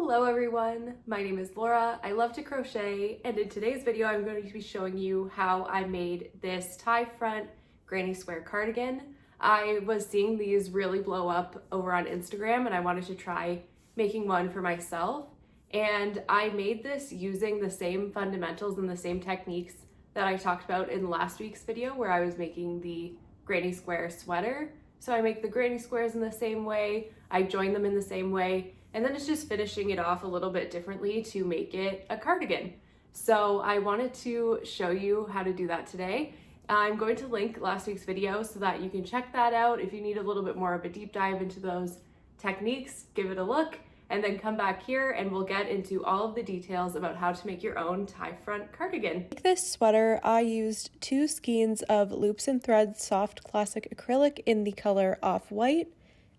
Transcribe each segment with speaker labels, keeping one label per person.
Speaker 1: Hello everyone, my name is Laura. I love to crochet, and in today's video I'm going to be showing you how I made this tie front granny square cardigan. I was seeing these really blow up over on Instagram and I wanted to try making one for myself, and I made this using the same fundamentals and the same techniques that I talked about in last week's video where I was making the granny square sweater. So I make the granny squares in the same way, I join them in the same way, and then it's just finishing it off a little bit differently to make it a cardigan. So I wanted to show you how to do that today. I'm going to link last week's video so that you can check that out. If you need a little bit more of a deep dive into those techniques, give it a look, and then come back here and we'll get into all of the details about how to make your own tie front cardigan.
Speaker 2: To make this sweater, I used 2 skeins of Loops and Threads Soft Classic Acrylic in the color Off-White,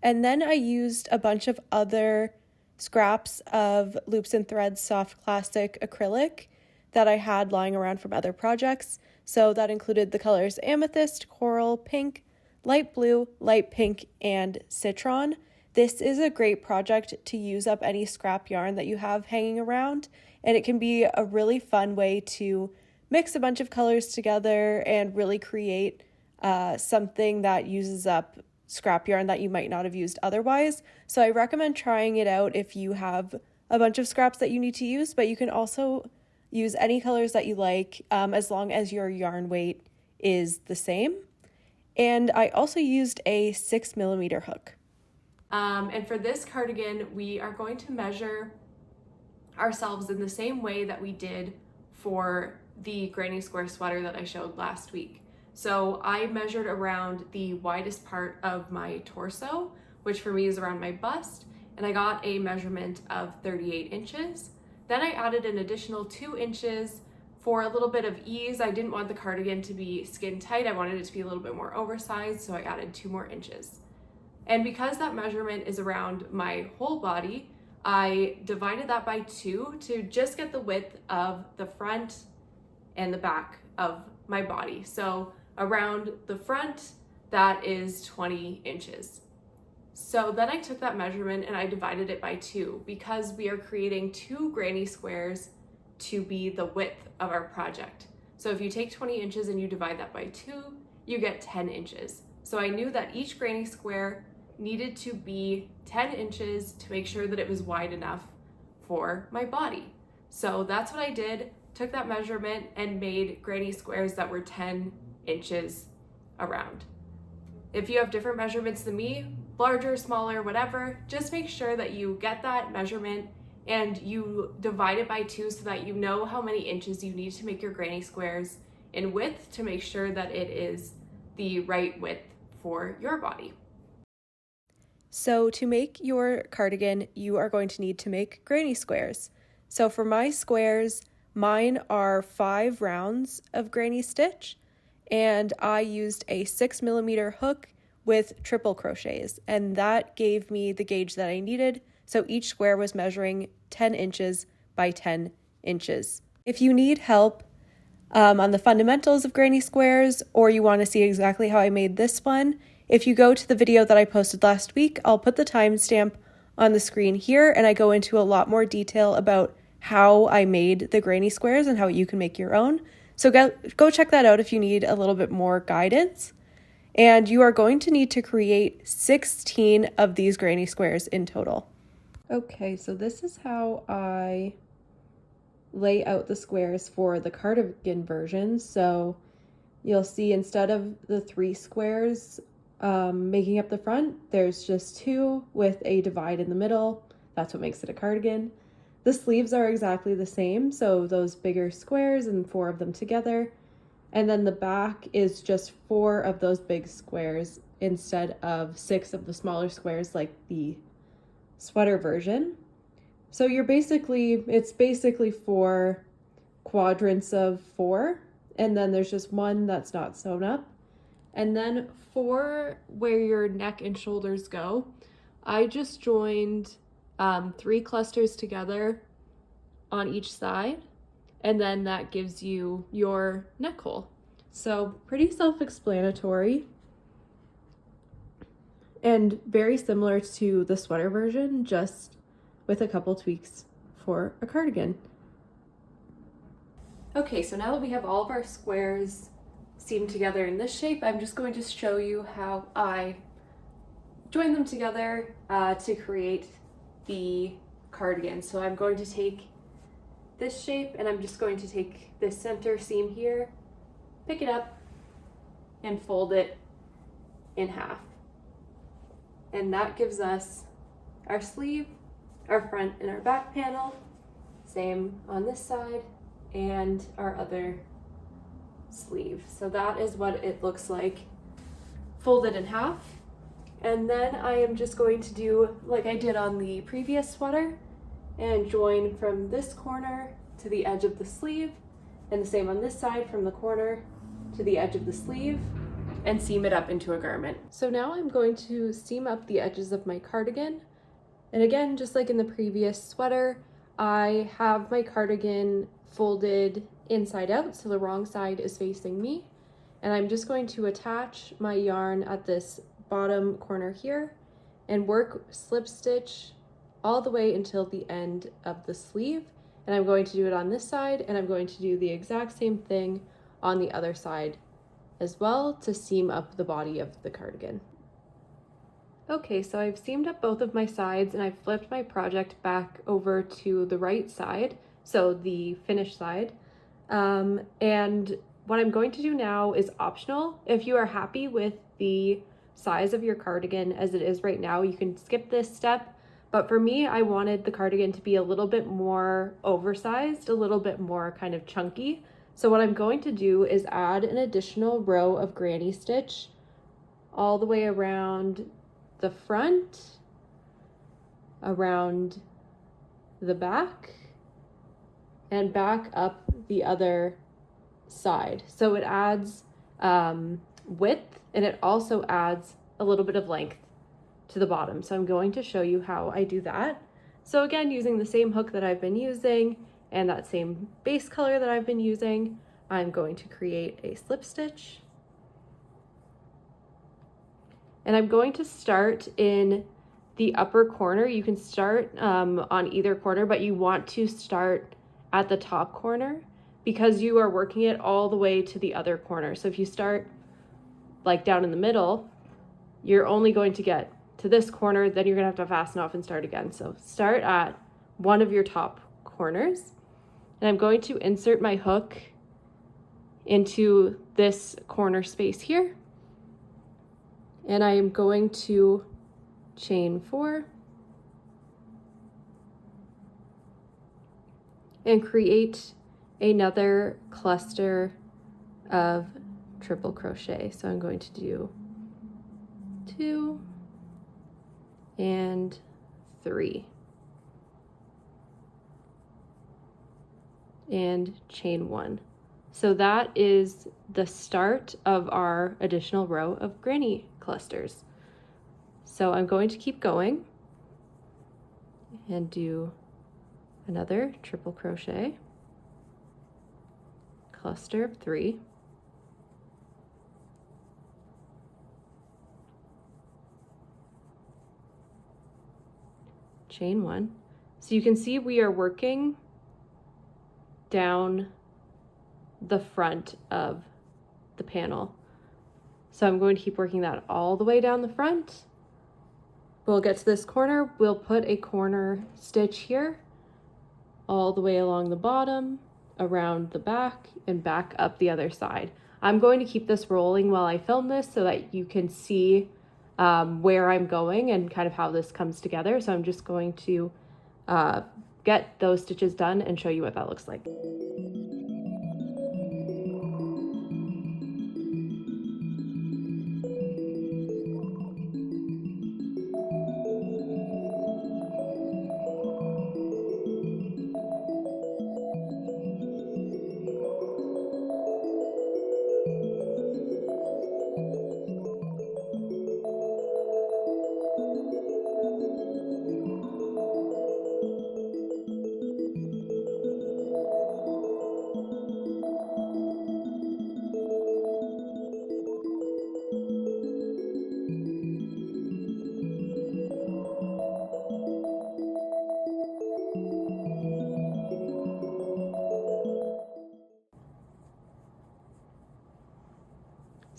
Speaker 2: and then I used a bunch of other scraps of Loops and Threads Soft Classic Acrylic that I had lying around from other projects. So that included the colors Amethyst, Coral, Pink, Light Blue, Light Pink, and Citron. This is a great project to use up any scrap yarn that you have hanging around, and it can be a really fun way to mix a bunch of colors together and really create something that uses up scrap yarn that you might not have used otherwise. So I recommend trying it out if you have a bunch of scraps that you need to use, but you can also use any colors that you like as long as your yarn weight is the same. And I also used a 6mm hook.
Speaker 1: And for this cardigan, we are going to measure ourselves in the same way that we did for the granny square sweater that I showed last week. So I measured around the widest part of my torso, which for me is around my bust, and I got a measurement of 38 inches. Then I added an additional 2 inches for a little bit of ease. I didn't want the cardigan to be skin tight. I wanted it to be a little bit more oversized, so I added 2 more inches. And because that measurement is around my whole body, I divided that by 2 to just get the width of the front and the back of my body. So around the front, that is 20 inches. So then I took that measurement and I divided it by 2 because we are creating 2 granny squares to be the width of our project. So if you take 20 inches and you divide that by 2, you get 10 inches. So I knew that each granny square needed to be 10 inches to make sure that it was wide enough for my body. So that's what I did, took that measurement and made granny squares that were 10 inches around. If you have different measurements than me, larger, smaller, whatever, just make sure that you get that measurement and you divide it by 2 so that you know how many inches you need to make your granny squares in width to make sure that it is the right width for your body.
Speaker 2: So to make your cardigan, you are going to need to make granny squares. So for my squares, mine are 5 rounds of granny stitch, and I used a 6mm hook with triple crochets, and that gave me the gauge that I needed. So each square was measuring 10 inches by 10 inches. If you need help on the fundamentals of granny squares, or you want to see exactly how I made this one, if you go to the video that I posted last week, I'll put the timestamp on the screen here, and I go into a lot more detail about how I made the granny squares and how you can make your own. So go check that out if you need a little bit more guidance. And you are going to need to create 16 of these granny squares in total. Okay, so this is how I lay out the squares for the cardigan version. So you'll see instead of the 3 squares making up the front, there's just 2 with a divide in the middle. That's what makes it a cardigan. The sleeves are exactly the same, so those bigger squares and 4 of them together. And then the back is just 4 of those big squares instead of 6 of the smaller squares like the sweater version. So it's basically 4 quadrants of 4, and then there's just 1 that's not sewn up. And then for where your neck and shoulders go, I just joined 3 clusters together on each side, and then that gives you your neck hole. So pretty self-explanatory and very similar to the sweater version, just with a couple tweaks for a cardigan.
Speaker 1: Okay, so now that we have all of our squares seamed together in this shape, I'm just going to show you how I join them together to create the cardigan. So I'm going to take this shape and I'm just going to take this center seam here, pick it up, and fold it in half. And that gives us our sleeve, our front and our back panel, same on this side, and our other sleeve. So that is what it looks like folded in half. And then I am just going to do like I did on the previous sweater and join from this corner to the edge of the sleeve, and the same on this side from the corner to the edge of the sleeve, and seam it up into a garment. So now I'm going to seam up the edges of my cardigan. And again, just like in the previous sweater, I have my cardigan folded inside out, so the wrong side is facing me. And I'm just going to attach my yarn at this bottom corner here and work slip stitch all the way until the end of the sleeve. And I'm going to do it on this side, and I'm going to do the exact same thing on the other side as well to seam up the body of the cardigan. Okay, so I've seamed up both of my sides and I've flipped my project back over to the right side, so the finished side. And what I'm going to do now is optional. If you are happy with the size of your cardigan as it is right now, you can skip this step. But for me, I wanted the cardigan to be a little bit more oversized, a little bit more kind of chunky. So what I'm going to do is add an additional row of granny stitch all the way around the front, around the back, and back up the other side. So it adds width, and it also adds a little bit of length to the bottom. So I'm going to show you how I do that. So again, using the same hook that I've been using and that same base color that I've been using, I'm going to create a slip stitch. And I'm going to start in the upper corner. You can start on either corner, but you want to start at the top corner because you are working it all the way to the other corner. So if you start like down in the middle, you're only going to get to this corner, then you're gonna have to fasten off and start again. So start at one of your top corners. And I'm going to insert my hook into this corner space here. And I am going to chain 4 and create another cluster of triple crochet. So I'm going to do 2 and 3 and chain 1. So that is the start of our additional row of granny clusters. So I'm going to keep going and do another triple crochet, cluster of 3, chain 1. So you can see we are working down the front of the panel. So I'm going to keep working that all the way down the front. We'll get to this corner, we'll put a corner stitch here, all the way along the bottom, around the back, and back up the other side. I'm going to keep this rolling while I film this so that you can see where I'm going and kind of how this comes together. So I'm just going to get those stitches done and show you what that looks like.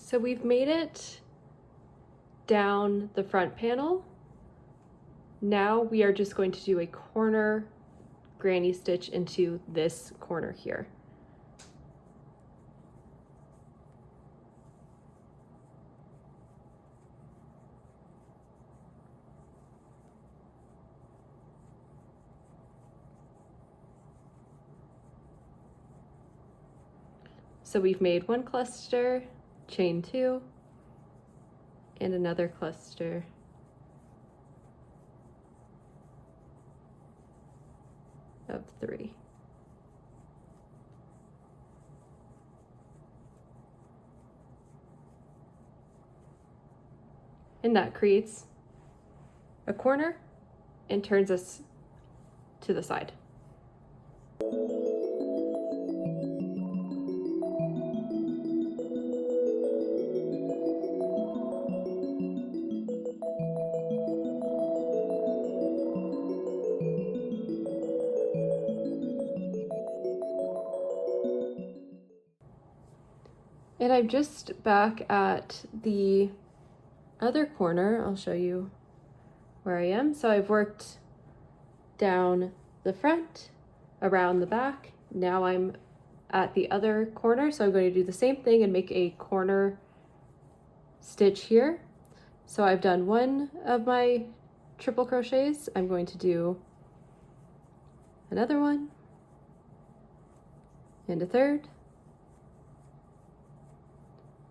Speaker 1: So we've made it down the front panel. Now we are just going to do a corner granny stitch into this corner here. So we've made one cluster, chain 2, and another cluster, of 3. And that creates a corner and turns us to the side. And I'm just back at the other corner. I'll show you where I am. So I've worked down the front, around the back. Now I'm at the other corner. So I'm going to do the same thing and make a corner stitch here. So I've done one of my triple crochets. I'm going to do another one and a third.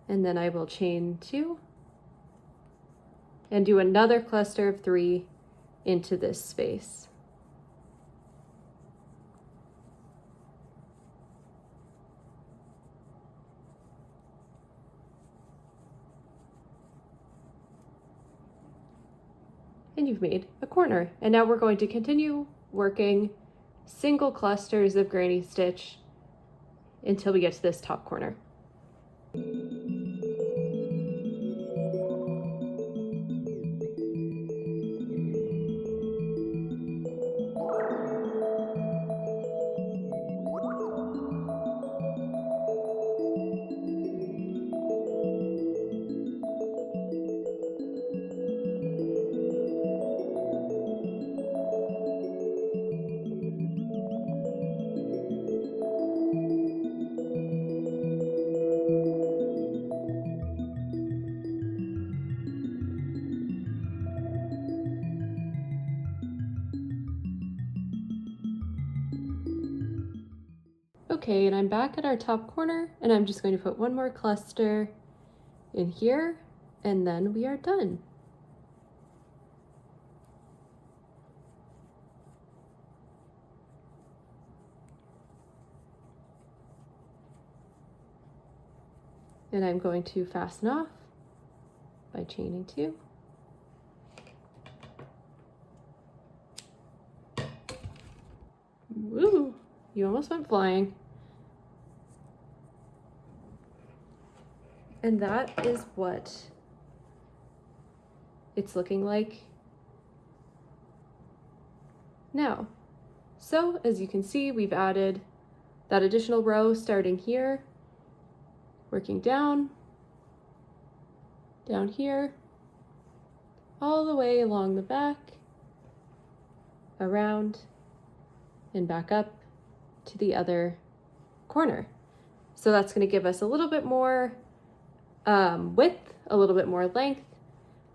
Speaker 1: And then I will chain 2 and do another cluster of 3 into this space. And you've made a corner. And now we're going to continue working single clusters of granny stitch until we get to this top corner. Okay, and I'm back at our top corner, and I'm just going to put one more cluster in here, and then we are done. And I'm going to fasten off by chaining 2. Woo! You almost went flying. And that is what it's looking like now. So as you can see, we've added that additional row starting here, working down here, all the way along the back, around, and back up to the other corner. So that's going to give us a little bit more width, a little bit more length.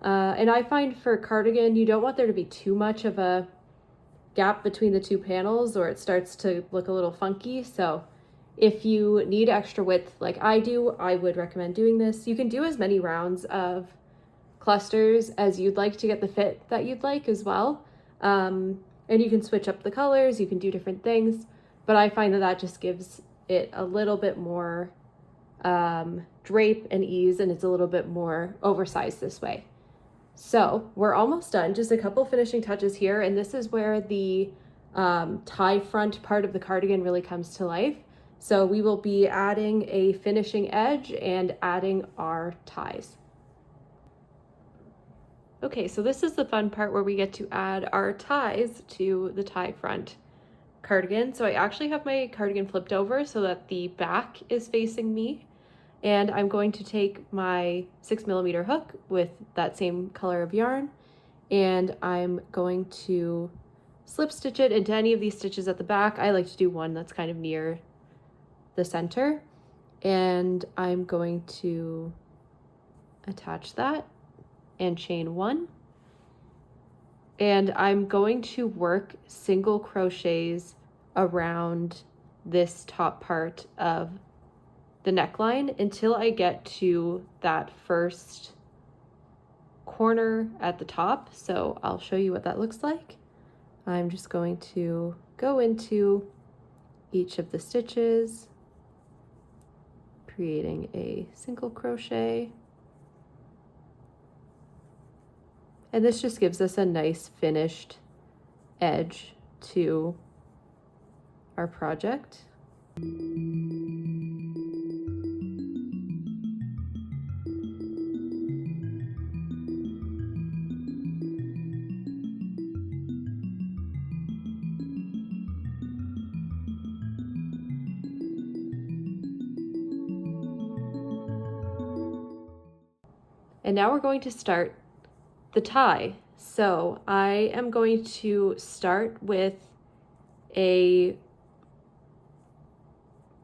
Speaker 1: And I find for cardigan, you don't want there to be too much of a gap between the two panels or it starts to look a little funky. So if you need extra width like I do, I would recommend doing this. You can do as many rounds of clusters as you'd like to get the fit that you'd like as well. And you can switch up the colors, you can do different things, but I find that that just gives it a little bit more drape and ease, and it's a little bit more oversized this way. So we're almost done, just a couple finishing touches here, and this is where the tie front part of the cardigan really comes to life. So we will be adding a finishing edge and adding our ties. Okay, so this is the fun part where we get to add our ties to the tie front cardigan. So I actually have my cardigan flipped over so that the back is facing me. And I'm going to take my 6mm hook with that same color of yarn, and I'm going to slip stitch it into any of these stitches at the back. I like to do one that's kind of near the center, and I'm going to attach that and chain 1. And I'm going to work single crochets around this top part of the neckline until I get to that first corner at the top. So I'll show you what that looks like. I'm just going to go into each of the stitches, creating a single crochet. And this just gives us a nice finished edge to our project. And now we're going to start the tie. So I am going to start with a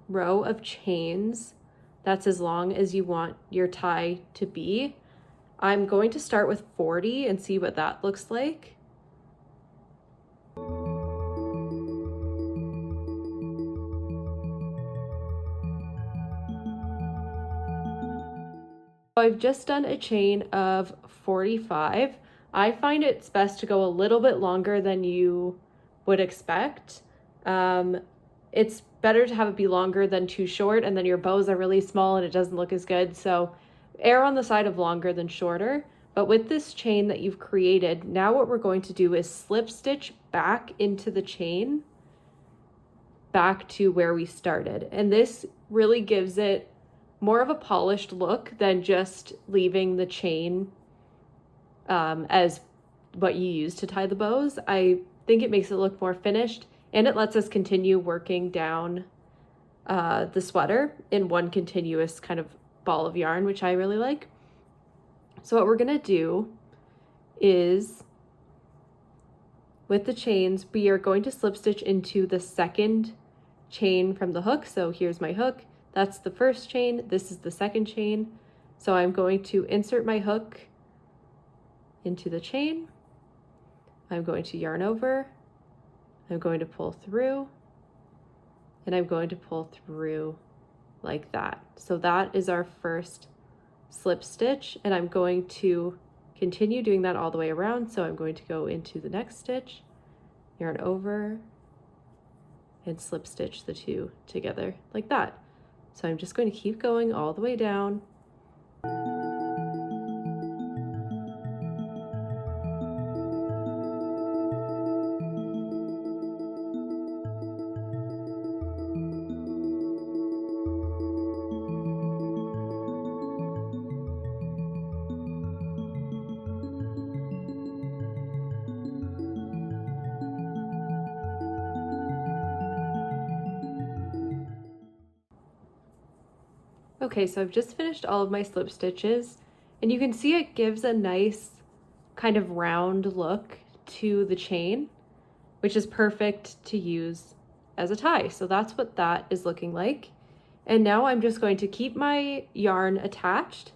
Speaker 1: row of chains that's as long as you want your tie to be. I'm going to start with 40 and see what that looks like. I've just done a chain of 45. I find it's best to go a little bit longer than you would expect. It's better to have it be longer than too short, and then your bows are really small and it doesn't look as good. So err on the side of longer than shorter. But with this chain that you've created, now what we're going to do is slip stitch back into the chain, back to where we started. And this really gives it more of a polished look than just leaving the chain as what you use to tie the bows. I think it makes it look more finished, and it lets us continue working down the sweater in one continuous kind of ball of yarn, which I really like. So what we're gonna do is, with the chains, we are going to slip stitch into the second chain from the hook. So here's my hook. That's the first chain. This is the second chain. So I'm going to insert my hook into the chain. I'm going to yarn over. I'm going to pull through, and I'm going to pull through like that. So that is our first slip stitch, and I'm going to continue doing that all the way around. So I'm going to go into the next stitch, yarn over, and slip stitch the two together like that. So I'm just going to keep going all the way down. Okay, so I've just finished all of my slip stitches, and you can see it gives a nice kind of round look to the chain, which is perfect to use as a tie. So that's what that is looking like. And now I'm just going to keep my yarn attached,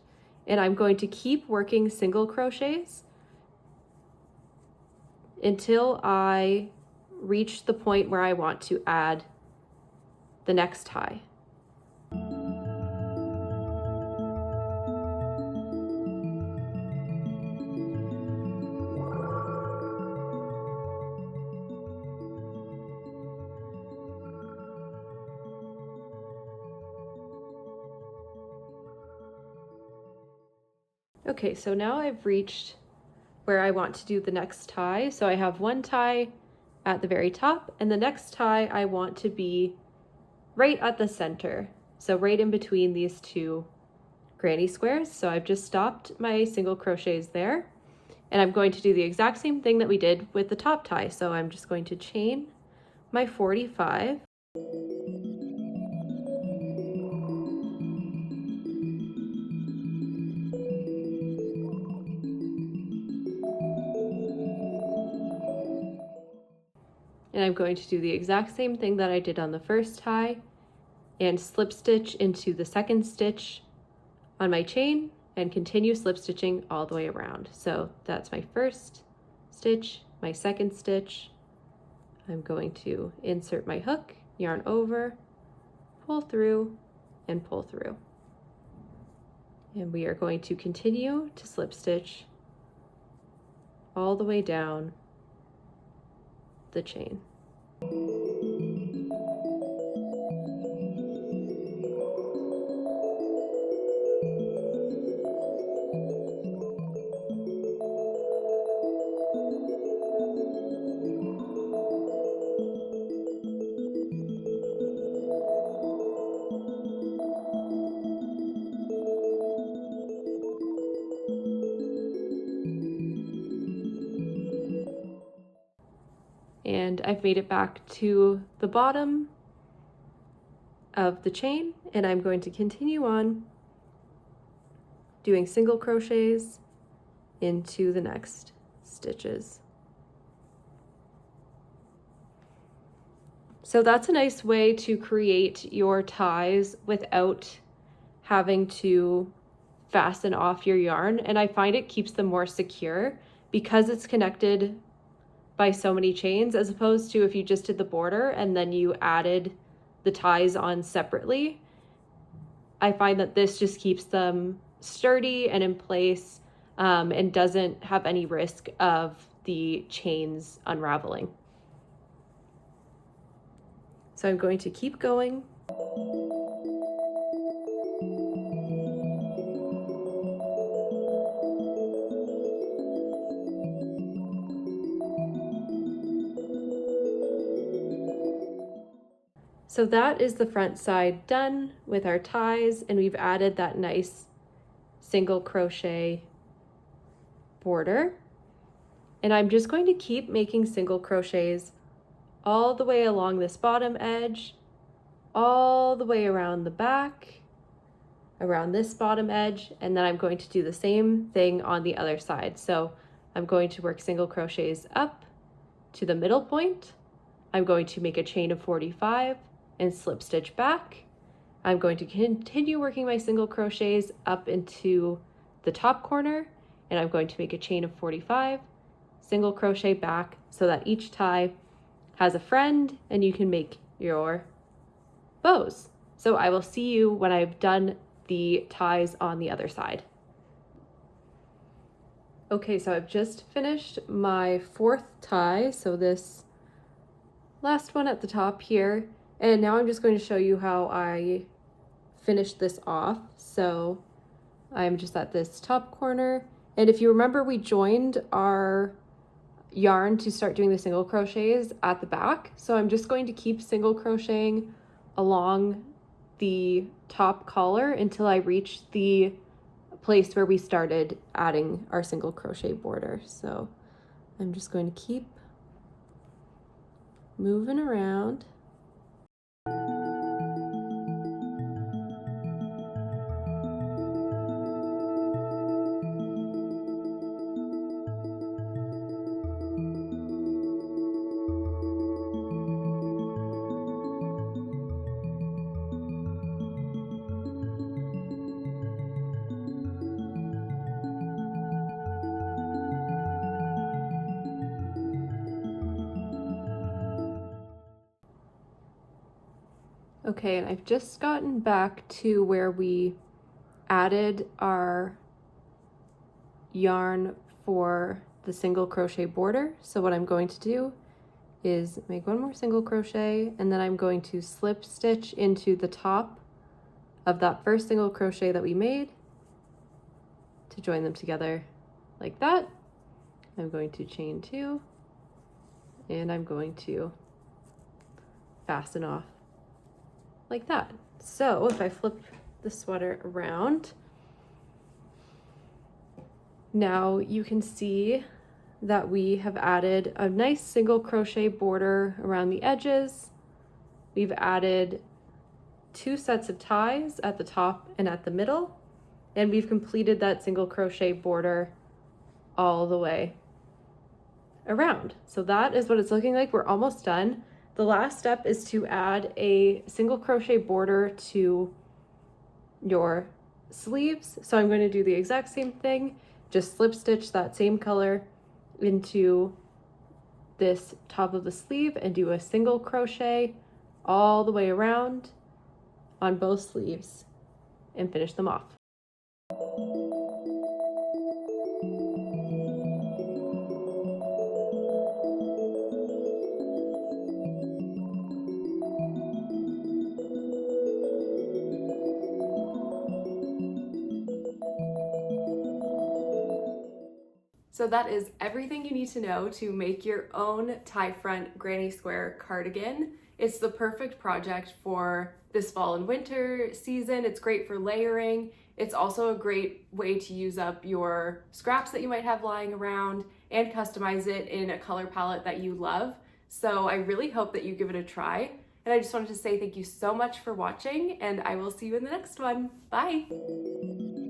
Speaker 1: and I'm going to keep working single crochets until I reach the point where I want to add the next tie. Okay, so now I've reached where I want to do the next tie. So I have one tie at the very top, and the next tie I want to be right at the center. So right in between these two granny squares. So I've just stopped my single crochets there, and I'm going to do the exact same thing that we did with the top tie. So I'm just going to chain my 45. And I'm going to do the exact same thing that I did on the first tie and slip stitch into the second stitch on my chain and continue slip stitching all the way around. So that's my first stitch, my second stitch. I'm going to insert my hook, yarn over, pull through, and pull through. And we are going to continue to slip stitch all the way down the chain. And I've made it back to the bottom of the chain, and I'm going to continue on doing single crochets into the next stitches. So that's a nice way to create your ties without having to fasten off your yarn, and I find it keeps them more secure because it's connected by so many chains, as opposed to if you just did the border and then you added the ties on separately. I find that this just keeps them sturdy and in place, and doesn't have any risk of the chains unraveling. So I'm going to keep going. So that is the front side done with our ties, and we've added that nice single crochet border. And I'm just going to keep making single crochets all the way along this bottom edge, all the way around the back, around this bottom edge, and then I'm going to do the same thing on the other side. So I'm going to work single crochets up to the middle point. I'm going to make a chain of 45 and slip stitch back. I'm going to continue working my single crochets up into the top corner, and I'm going to make a chain of 45, single crochet back, so that each tie has a friend and you can make your bows. So I will see you when I've done the ties on the other side. Okay, so I've just finished my fourth tie, so this last one at the top here, and now I'm just going to show you how I finished this off. So I'm just at this top corner, and if you remember, we joined our yarn to start doing the single crochets at the back. So I'm just going to keep single crocheting along the top collar until I reach the place where we started adding our single crochet border. So I'm just going to keep moving around. Okay, and I've just gotten back to where we added our yarn for the single crochet border. So what I'm going to do is make one more single crochet, and then I'm going to slip stitch into the top of that first single crochet that we made to join them together like that. I'm going to chain 2, and I'm going to fasten off like that. So if I flip the sweater around, now you can see that we have added a nice single crochet border around the edges. We've added 2 sets of ties at the top and at the middle, and we've completed that single crochet border all the way around. So that is what it's looking like. We're almost done. The last step is to add a single crochet border to your sleeves. So I'm going to do the exact same thing, just slip stitch that same color into this top of the sleeve and do a single crochet all the way around on both sleeves and finish them off. So that is everything you need to know to make your own tie front granny square cardigan. It's the perfect project for this fall and winter season. It's great for layering. It's also a great way to use up your scraps that you might have lying around and customize it in a color palette that you love. So I really hope that you give it a try. And I just wanted to say thank you so much for watching, and I will see you in the next one. Bye!